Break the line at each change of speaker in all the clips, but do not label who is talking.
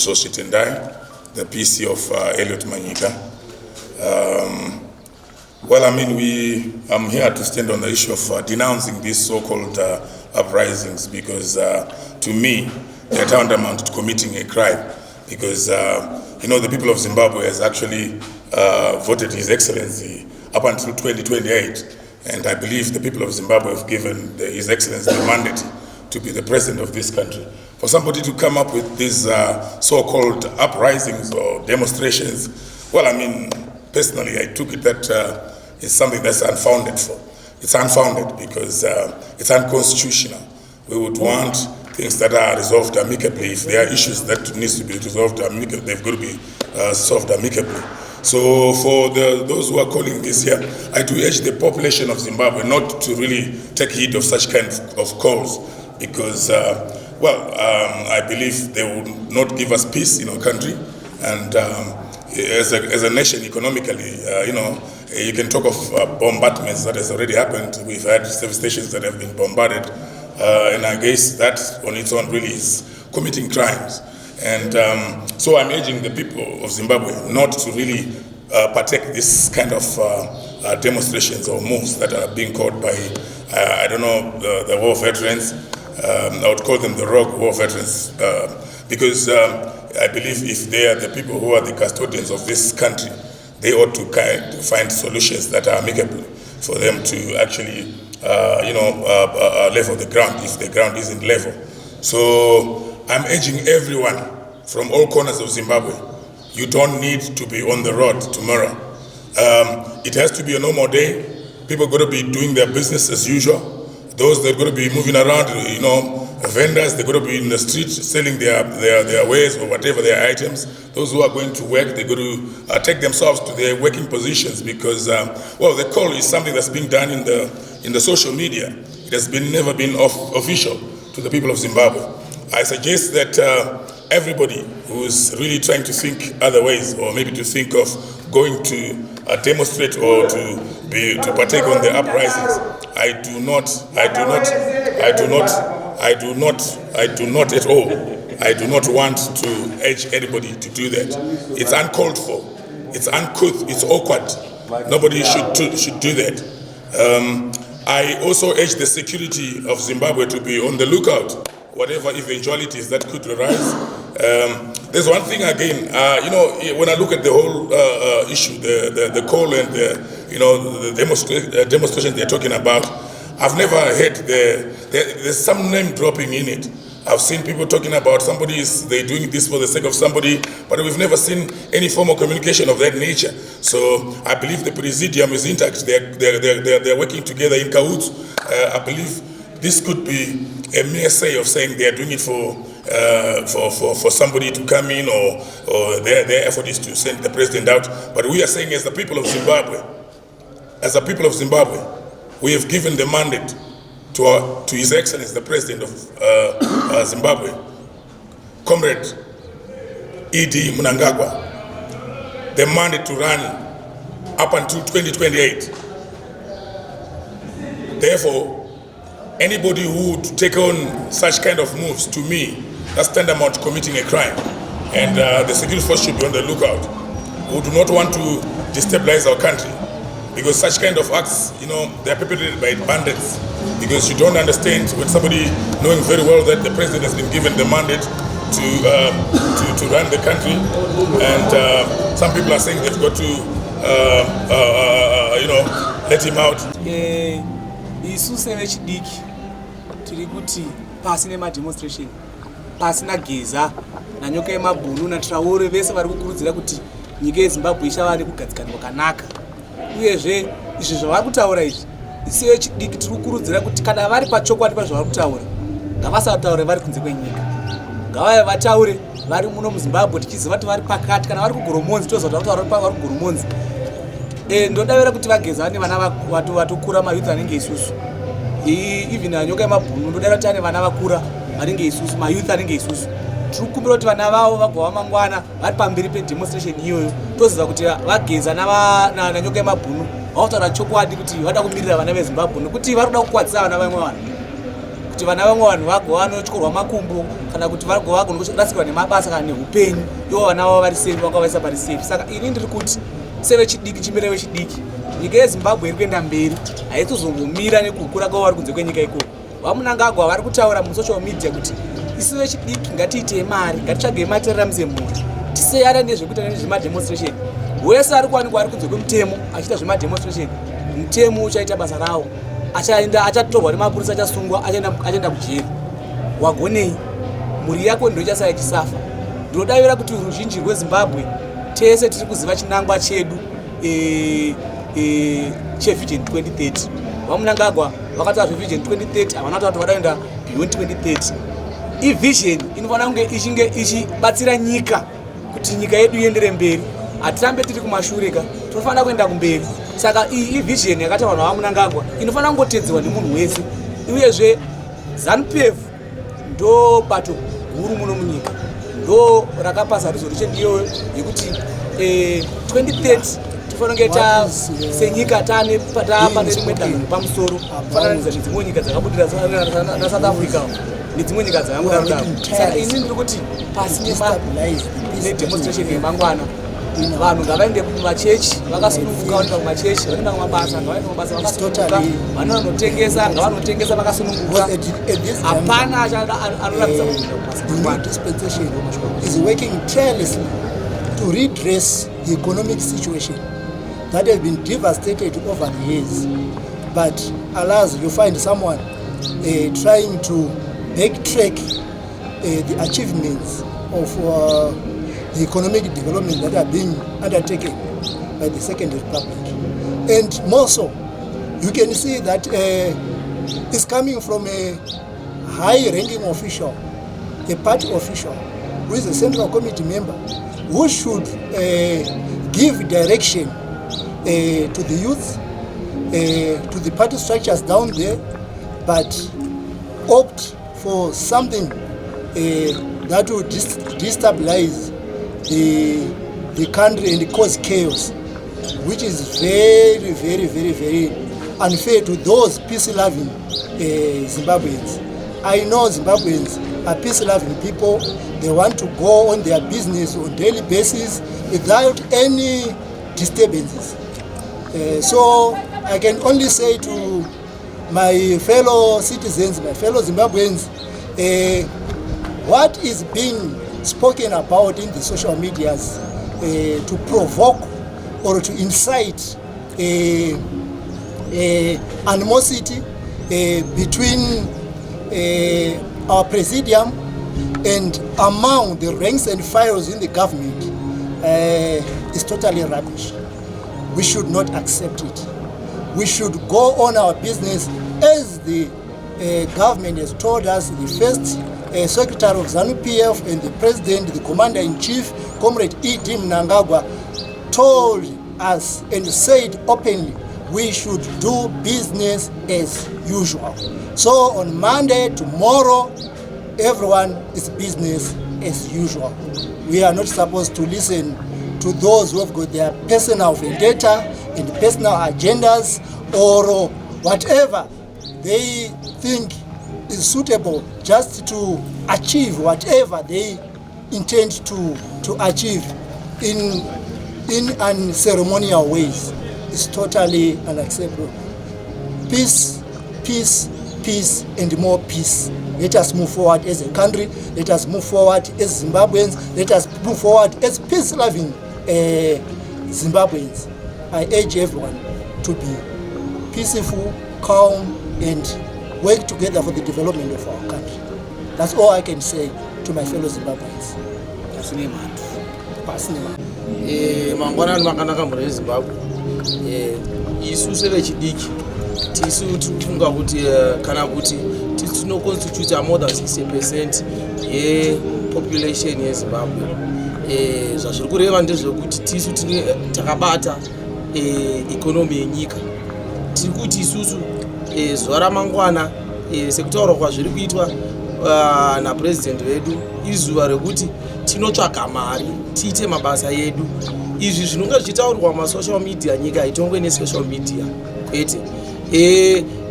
Tsoshi Tendai, the PC of Elliot Manyika. I'm here to stand on the issue of denouncing these so-called uprisings because to me, they're tantamount to committing a crime because, the people of Zimbabwe has actually voted His Excellency up until 2028. And I believe the people of Zimbabwe have given His Excellency the mandate to be the president of this country. For somebody to come up with these so-called uprisings or demonstrations, personally, I took it that it's something that's unfounded for. It's unfounded because it's unconstitutional. We would want things that are resolved amicably. If there are issues that needs to be resolved amicably, they've got to be solved amicably. So for those who are calling this here, I do urge the population of Zimbabwe not to really take heed of such kind of calls because, I believe they will not give us peace in our country. And as a nation, economically, you can talk of bombardments that has already happened. We've had service stations that have been bombarded. And I guess that on its own really is committing crimes. And so I'm urging the people of Zimbabwe not to really partake this kind of demonstrations or moves that are being called by, the war veterans. I would call them the rogue war veterans because I believe if they are the people who are the custodians of this country, they ought to find solutions that are amicable for them to actually, level the ground if the ground isn't level. So I'm urging everyone from all corners of Zimbabwe, you don't need to be on the road tomorrow. It has to be a normal day. People are going to be doing their business as usual. Those that are going to be moving around, vendors, they're going to be in the street selling their wares or whatever their items. Those who are going to work, they're going to take themselves to their working positions because, the call is something that's being done in the social media. It has never been official to the people of Zimbabwe. I suggest that everybody who's really trying to think other ways or maybe to think of going to demonstrate or to partake on the uprisings, I do not at all. I do not want to urge anybody to do that. It's uncalled for. It's uncouth. It's awkward. Nobody should do that. I also urge the security of Zimbabwe to be on the lookout, whatever eventualities that could arise. There's one thing again, when I look at the whole issue, the call and the demonstration they're talking about, I've never heard there's some name dropping in it. I've seen people talking about they're doing this for the sake of somebody, but we've never seen any form of communication of that nature. So I believe the Presidium is intact. They're working together in cahoots. I believe this could be a mere say of saying they are doing it for somebody to come in or their effort is to send the president out. But we are saying as the people of Zimbabwe, we have given the mandate to His Excellency, the President of Zimbabwe, Comrade E.D. Mnangagwa, the mandate to run up until 2028. Therefore, anybody who would take on such kind of moves, to me, that's tantamount to committing a crime. And the security force should be on the lookout. We do not want to destabilize our country because such kind of acts, they are perpetrated by bandits. Because you don't understand when somebody knowing very well that the president has been given the mandate to run the country, and some people are saying they've got to let him out.
Isuse vechidiki tiri kuti pasina mademonstration, pasina geza nanyoka yemabhunu naTraore vese vari kukurudzira kuti nyika yeZimbabwe ichava nekugadzikana kwakanaka. Uyezve izvi zvavari kutaura izvi, isi vechidiki tiri kukurudzira kuti kana vari pachokwadi pazvavari kutaura, ngavasataure vari kunze kwenyika. Ngavave vataure vari muno muZimbabwe tichiziva kuti vari pakati. Kana vari kuGoromonzi toziva kuti vari kuGoromonzi. Ndodavira kuti vageza nevana vatokura mayuth anenge isusu. Even nyoka yemabhunu ndodavira kuti ane vana vakura vanenge isusu, mayuth anenge isusu. Tiri kukumbira kuti vana vavo vagova mangwana vari pamberi pedemonstration iyoyo, toziva kuti vageza nanyoka yemabhunu vataura chokwadi kuti vada kumirira vana veZimbabwe nekuti vari kuda kukwadzisa vana vamwe vanhu. kuti vana vamwe vanhu vagova vanotyorwa makumbo kana kuti vagova vagonorasikirwa nemabasa kana neupenyu ivo vana vavo vari sefi vakavaisa pari sefi. Saka ini ndiri kuti sevechidiki chimire vechidiki nyika yeZimbabwe iri kuenda mberi haitozongomira nekukura kwavo vari kunze kwenyika ikoko. Vamunangagwa vari kutaura musocial media kuti isi vechidiki ngatiite mari ngatitsvage matereramise mhuri tiseyana nezvekuita nezvemademonstration. Wese ari kuwanikwa ari kunze kwemutemo achiita zvemademonstration mutemo uchaita basa rawo achatorwa nemapurisa achasungwa achaenda kujeri. Wagonei mhuri yako ndo ichasara ichisafa. Ndinodavira kuti ruzhinji rweZimbabwe tese tiri kuziva chinangwa chedu chevision 2030. Vamunangagwa vakataura zvevision 2030 havana kutaura kuti vadaenda beyond 2030. Vision inofanira kunge ichinge ichibatsira nyika kuti nyika yedu iendere mberi. Hatirambe tiri kumashure ka, tinofanira kuenda kumberi. Saka iyi vision yakataurwa naVamunangagwa inofanira kungotedzewa nemunhu wese. Uyezve ZANU-PF ndo bato guru muno munyika, ndo rakapasa resolution iyoyo yekuti 2030 tifanira kunge senyika taapa nerimwe danho pamusoro kufananidza nedzimwe nyika dzakabudirira naSouth Africa nedzimwe nyika dzakangudaro. Saka ini ndiri kuti pasi nedemonstration yemangwana vanhu ngavaende kumachechi vakasununguka, vanoenda kumachechi, vanoenda kumabasa, ngavaende kumabasa vakasununguka, vanotengesa ngavanotengesa vakasununguka. Hapana anoratidza
The dispensation is working tirelessly to redress the economic situation that has been devastated over the years. But alas, you find someone trying to backtrack the achievements of the economic development that are being undertaken by the Second Republic. And more so, you can see that it's coming from a high-ranking official, a party official, who is a Central Committee member, who should give direction to the youth, to the party structures down there, but opt for something that would destabilize the country and cause chaos, which is very, very, very, very unfair to those peace-loving Zimbabweans. I know Zimbabweans are peace-loving people. They want to go on their business on a daily basis without any disturbances. So I can only say to my fellow citizens, my fellow Zimbabweans, what is being spoken about in the social medias to provoke or to incite animosity between our presidium and among the ranks and files in the government is totally rubbish. We should not accept it. We should go on our business as the government has told us. The first Secretary of ZANU-PF and the President, the Commander-in-Chief, Comrade E.D. Mnangagwa, told us and said openly we should do business as usual. So on Monday, tomorrow, everyone is business as usual. We are not supposed to listen to those who have got their personal vendetta and personal agendas or whatever they think is suitable just to achieve whatever they intend to achieve in unceremonial ways. It's totally unacceptable. Peace, peace, peace, and more peace. Let us move forward as a country. Let us move forward as Zimbabweans. Let us move forward as peace-loving Zimbabweans. I urge everyone to be peaceful, calm, and work together for the development of our country. That's all I can say to my fellow Zimbabweans.
Mangwanani makanaka muri Zimbabwe. Isusu vechidiki tisu tinofunga kuti kana kuti tino constitute more than 60% population yeZimbabwe. Zvazviri kureva ndezvekuti tisu takabata economy yenyika. Tiri kuti isusu zuva ramangwana sekutaura kwazviri kuitwa napresident wedu izuva rekuti tinotsvaga mari tiite mabasa edu. Izvi zvinonga zvichitaurirwa masocial media, nyika haitongwe nesocial media kwete.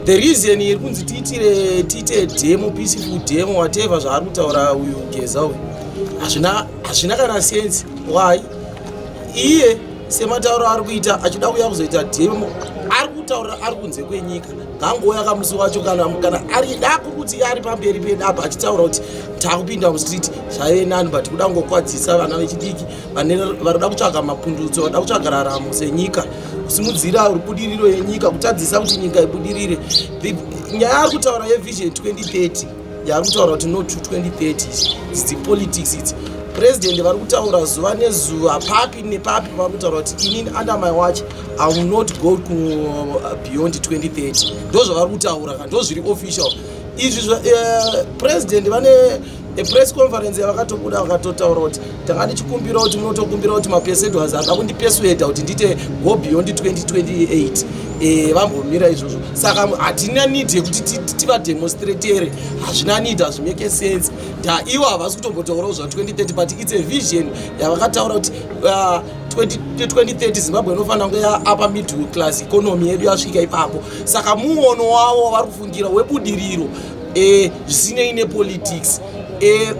the reason iri kunzi tiite demo, peaceful demo, whatever zvaari kutaura uyu Geza uyu hazvina kana sense. Why? Iye sematauro ari kuita achida kuya kuzoita demo ari kutaura ari kunze kwenyika ngangouya kamusi wacho kana arida kuti ari pamberi pedaba achitaura kuti takupinda mustreet zvaive nani but kuda kungokwadzisa vana vechidiki varida kutsvaga mapundutso vada kutsvaga raramo senyika kusimudzira rubudiriro yenyika kutadzisa kuti nyika ibudirire. Nyaya ari kutaura yevision 2030 yaari kutaura kuti no to 2030 idzi politics idzi president vari kutaura zuva nezuva papi nepapi vari kutaura kuti inini under my watch I will not go beyond 2030 ndo zvavari kutaura kana ndo zviri official izvi. President vane press conference yavakatobuda vakatotaura kuti tanga ndichikumbira kuti munotokumbira kuti mapesedu hazada kundipesueda kuti ndite go beyond 2028 vambomira izvozvo. Saka hatina need yekuti tivademonstratere, hazvina need, hazvimeke sense. Ivo havasi kutombotaurawo zva 2030 but it's a vision yavakataura kuti 2030 Zimbabwe inofanira kunge yaapa middle class economy yedu yasvika ipapo. Saka muono wavo vari kufungira webudiriro zvisinei nepolitics. I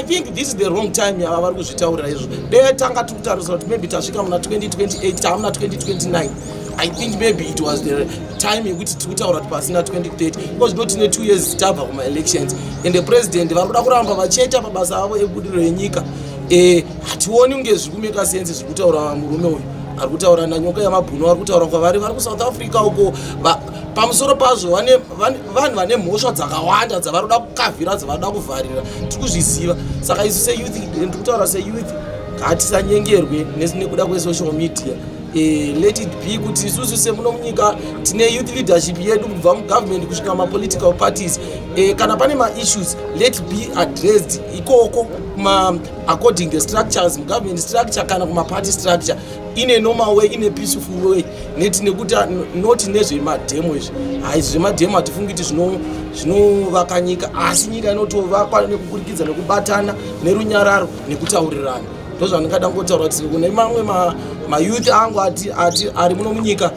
think this is the wrong time yava vari kuzvitaurira izvo. Tanga tiri kutarisa kuti maybe tasvika muna 2028 tamuna 2029. I think maybe it was the time yekuti tiri kutaura kuti pasina 2030 because not in 2 years tabva kuma-elections and the president vari kuda kuramba vachiita mabasa avo ebudiriro yenyika. Hationi kunge zviri kumeka sense zviri kutaura murume uyu ari kutaura nanyoka yamabhunu vari kutaura kwavari vari kuSouth Africa uko. Pamusoro pazvo vanhu vane mhosva dzakawanda dzavari kuda kukavhira dzavari kuda kuvharira tiri kuzviziva. Saka isu seyouth ndiri kutaura seyouth ngatisanyengerwe nekuda kwesocial media. Let it be kuti isusu semuno munyika tine youth leadership yedu kubva mugovernment kusvika mapolitical parties. Kana pane maissues let be addressed ikoko according the structures mugovernment structure kana kumaparty structure in a normal way, in a peaceful way. Nekuti not nezvemadhemo izvi. Haizvi zvemadhemo hatifungi kuti zvinovaka nyika asi nyika inotovakwa nekukurikidza nekubatana nerunyararo nekutaurirana. Ndo zvandingada ngotaura kuti kune mamwe mayouth angu ari muno munyika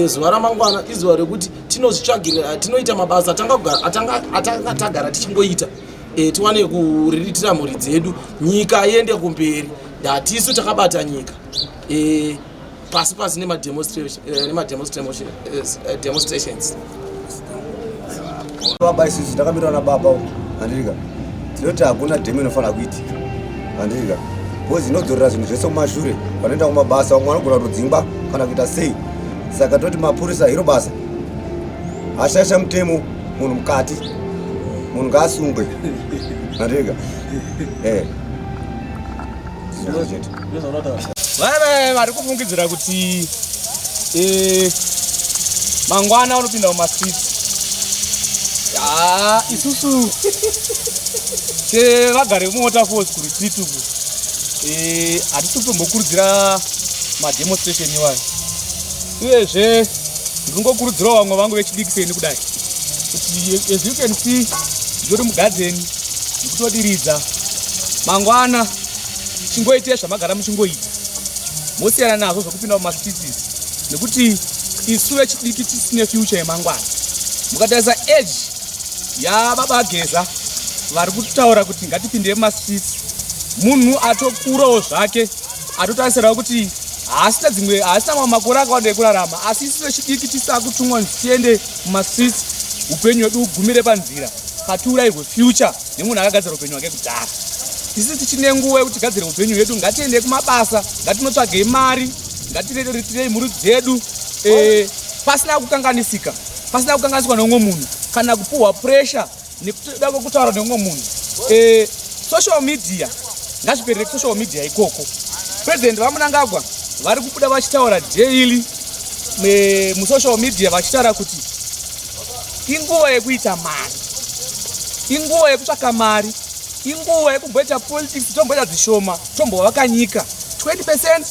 zuva ramangwana izuva rekuti tinozvitsvagirira tinoita mabasa atanga tagara tichingoita tiwane kuriritira mhuri dzedu nyika iende kumberi. Hatisu takabata nyika pasi nema-demonstrations.
Baba isusu takamirwa nababa uko handika tinoti hakuna dhemu inofanira kuitika handika bhozi inodzorera zvinhu zvese kumashure vanoenda kumabasa vamwe vanogona kutodzingwa kana kuita sei. Saka toti mapurisa hiro basa ashaisha mutemo munhu mukati munhu ngaasungwe handika
vana vari kufungidzira kuti mangwana unopinda mumastreets. Isusu sevagari vemuwaterfalls kuretreat uku hatisi kutombokurudzira mademonstration iwayo. Uyezve ndinongokurudzirawo vamwe vangu vechidikiseni kudai kuti as you can see ndori mugadzeni ndikutodiridza mangwana chingoitei zvamagara muchingoita mosiyana nazvo zvokupinda mumastreets nekuti isu vechidiki tisine future yemangwana. Mukatarisa age yababa Geza vari kutaura kuti ngatipinde mumastreets, munhu atokurawo zvake atotarisirawo kuti haasina mamwe makore akawanda ekurarama asi isu vechidiki tisina kutumwa tiende mumastreets upenyu hwedu hugumire panzira patiurayirwe future nemunhu akagadzira upenyu hwake kudhara. Isi tichine nguva yekuti tigadzire upenyu hwedu ngatiende kumabasa ngatinotsvagei mari ngatiretirei mhuri dzedu pasina kukanganisika neumwe munhu kana kupuhwa pressure nekuda kwekutaura neumwe munhu. Social media ngazviperere social media ikoko. President vaMunangagwa vari kubuda vachitaura daily musocial media vachitaura kuti inguva yekuita mari, inguva yekutsvaka mari, inguva yekumboita politics tomboita dzishoma tombovaka nyika 20%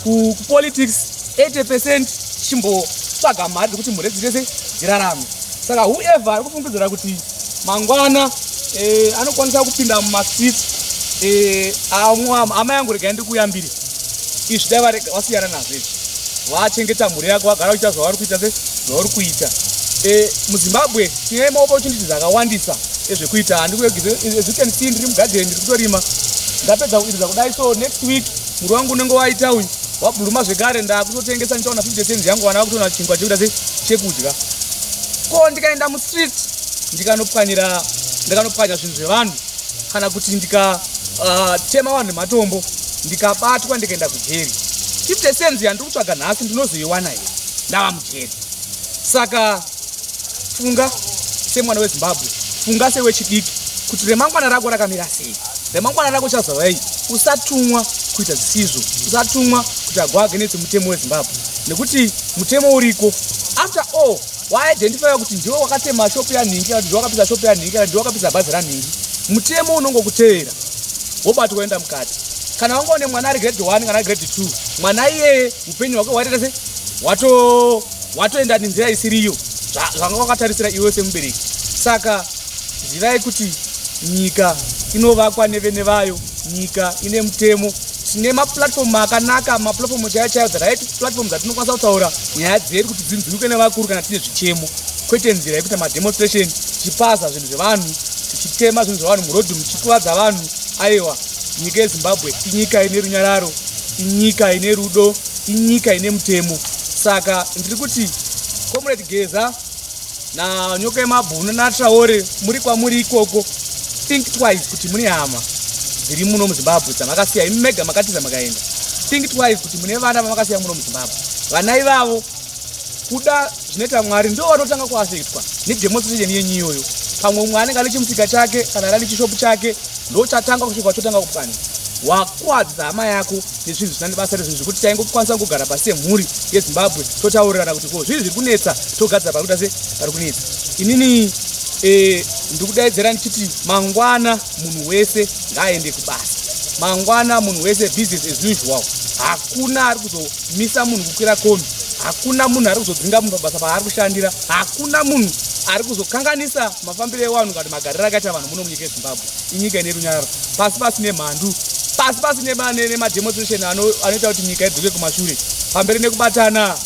kupolitics 80% chimbotsvaga mari dzekuti mhuri dzese dzirarame. Saka whoever ari kufungidzira kuti mangwana anokwanisa kupinda mumastreets hama yangu regai ndikuyambire izvi dai wasiyana nazvo izvi vachengeta mhuri yako vagara kuita zvavari kuita zvavari kuita muZimbabwe tine maopportunities akawandisa ezvekuita. As you can see ndiri mugarden ndiri kutorima, ndapedza kuiridza kudai, so next week muri wangu unenge waita uyu wabhuruma zvekare, ndakutotengesa ndichaona 50 cents yangu wana kutona chingwa chekuita chekudya. Ko ndikaenda mustreet ndikanopwanya zvinhu zvevanhu, kana kuti ndikatema vanhu nematombo, ndikabatwa ndikaenda kujeri, 50 cents yandiri kutsvaga nhasi ndinozoiwana here, ndava mujeri. Saka funga semwana weZimbabwe, funga sewechidiki kuti remangwana rako rakamira sei, remangwana rako chazovai. Usatumwa kuita zvisizvo, usatumwa kuti agwagenetse mutemo weZimbabwe, nekuti mutemo uriko. After all, waidentifya kuti ndiwo wakatema shopu yanhingi, kana ndiwo wakapisa shopu yanhingi, kana ndiwo wakapisa bhazi ranhingi, mutemo unongokutevera wobatwa waenda mukati. Kana wangaone mwana ari grade 1 kana grade 2, mwana iyeye upenyu hwake hwaita sei, watoenda nenzira isiriyo zvanga wakatarisira iwe semubereki. Saka zivai kuti nyika inovakwa nevene vayo, nyika ine mutemo. Tine maplatform akanaka, maplatform chaiwo the right platform dzatinokwanisa kutaura nyaya dzedu kuti dzinzwiruke nevakuru kana tine zvichemo, kwete nzira yekuita mademonstration tichipasa zvinhu zvevanhu, tichitema zvinhu zvevanhu murodhi, muchikuvadza vanhu. Aiwa, nyika yeZimbabwe inyika ine runyararo, inyika ine rudo, inyika ine mutemo. Saka ndiri kuti Comrade Geza naNyoka Yemabhunu naTraore, muri kwamuri ikoko, think twice kuti mune hama dziri muno muZimbabwe dzamakasiya imi mega makatiza makaenda. Think twice kuti mune vana vamakasiya muno muZimbabwe. Vana ivavo kuda zvinoita Mwari ndo vanotanga kuafektwa nedemonstration yenyu iyoyo. Pamwe umwe anenge ane chimusika chake kana ane chishopu chake ndo chatanga kusvika chotanga kupwanya. Wakuwadza hama yako nezvinhu zvisina basa rezvinhu zvekuti taingokwanisa kugara pasi semhuri yeZimbabwe totaurirana kuti ko zviri zviri kunetsa togadzira pakuita pari kunetsa. Inini ndiri kudaidzira ndichiti mangwana munhu wese ngaaende kubasa, mangwana munhu wese business as usual. Hakuna ari kuzomisa munhu kukwira kombi, hakuna munhu ari kuzodzinga munhu pabasa paari kushandira, hakuna munhu ari kuzokanganisa mafambiro evanhu kana magariro akaita vanhu muno munyika yeZimbabwe. Inyika ine runyararo, pasi pasine mhandu, pasi pasine nemadhemonstration anoita kuti nyika idzoke kumashure, pamberi nekubatana.